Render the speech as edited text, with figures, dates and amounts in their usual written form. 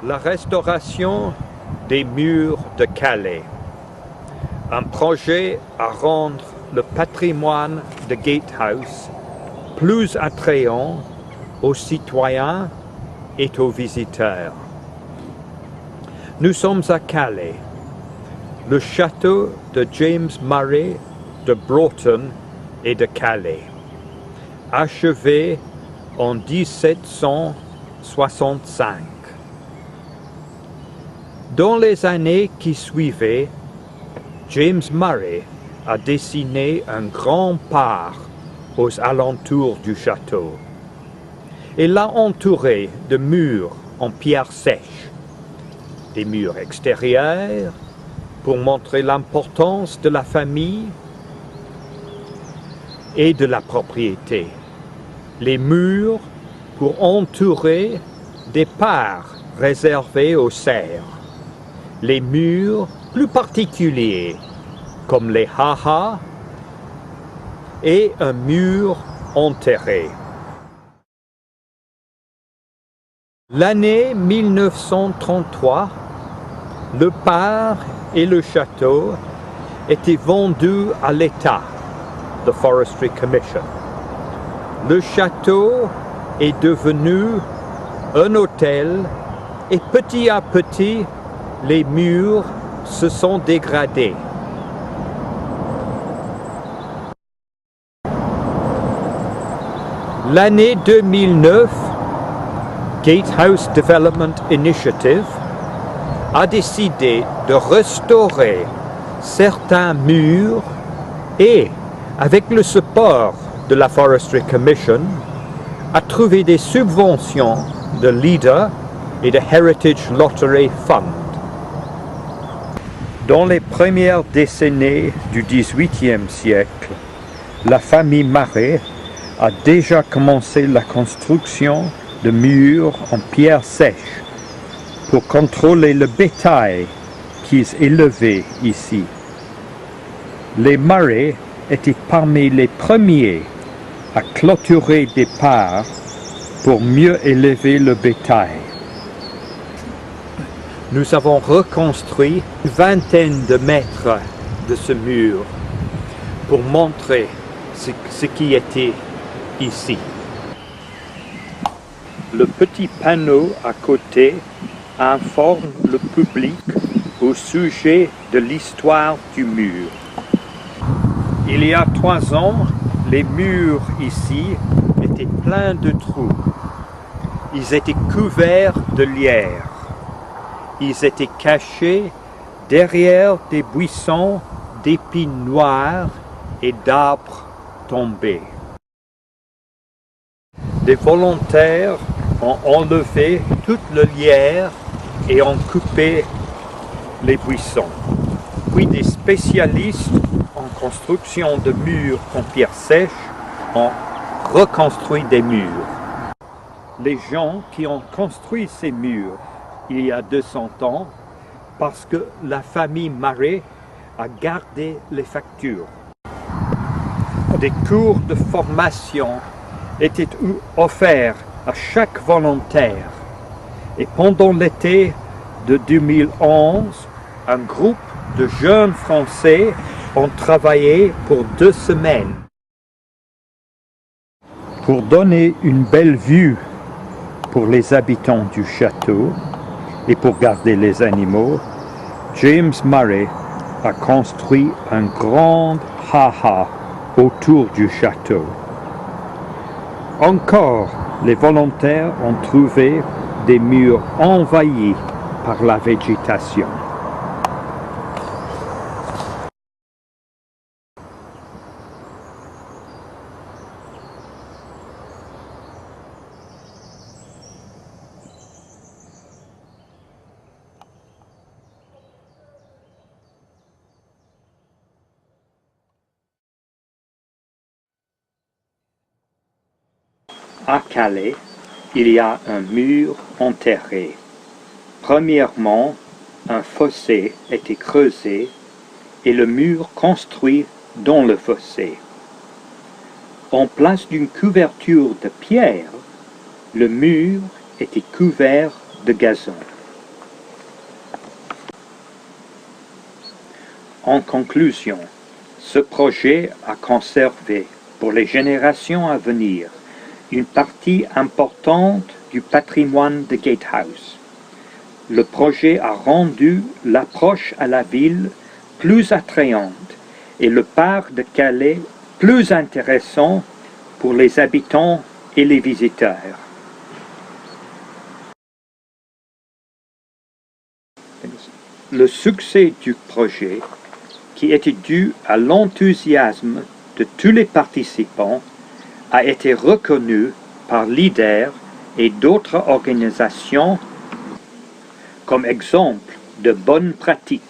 La restauration des murs de Calais. Un projet à rendre le patrimoine de Gatehouse plus attrayant aux citoyens et aux visiteurs. Nous sommes à Calais. Le château de James Murray de Broughton et de Calais, achevé en 1765. Dans les années qui suivaient, James Murray a dessiné un grand parc aux alentours du château et l'a entouré de murs en pierre sèche, des murs extérieurs pour montrer l'importance de la famille et de la propriété, les murs pour entourer des parts réservées aux serfs, les murs plus particuliers comme les ha-ha et un mur enterré. L'année 1933, le parc et le château étaient vendus à l'État, the Forestry Commission. Le château est devenu un hôtel et petit à petit, les murs se sont dégradés. L'année 2009, Gatehouse Development Initiative a décidé de restaurer certains murs et, avec le support de la Forestry Commission, a trouvé des subventions de LEADER et de Heritage Lottery Fund. Dans les premières décennies du XVIIIe siècle, la famille Murray a déjà commencé la construction de murs en pierre sèche pour contrôler le bétail qu'ils élevaient ici. Les Murray étaient parmi les premiers à clôturer des parts pour mieux élever le bétail. Nous avons reconstruit une vingtaine de mètres de ce mur pour montrer ce qui était ici. Le petit panneau à côté informe le public au sujet de l'histoire du mur. Il y a 3 ans, les murs ici étaient pleins de trous. Ils étaient couverts de lierre. Ils étaient cachés derrière des buissons d'épines noires et d'arbres tombés. Des volontaires ont enlevé toute le lierre et ont coupé les buissons. Puis des spécialistes en construction de murs en pierre sèche ont reconstruit des murs. Les gens qui ont construit ces murs il y a 200 ans, parce que la famille Murray a gardé les factures. Des cours de formation étaient offerts à chaque volontaire. Et pendant l'été de 2011, un groupe de jeunes Français ont travaillé pour 2 semaines. Pour donner une belle vue pour les habitants du château et pour garder les animaux, James Murray a construit un grand ha-ha autour du château. Encore, les volontaires ont trouvé des murs envahis par la végétation. À Calais, il y a un mur enterré. Premièrement, un fossé était creusé et le mur construit dans le fossé. En place d'une couverture de pierre, le mur était couvert de gazon. En conclusion, ce projet a conservé pour les générations à venir une partie importante du patrimoine de Gatehouse. Le projet a rendu l'approche à la ville plus attrayante et le parc de Calais plus intéressant pour les habitants et les visiteurs. Le succès du projet, qui était dû à l'enthousiasme de tous les participants, a été reconnu par l'IDER et d'autres organisations comme exemple de bonnes pratiques.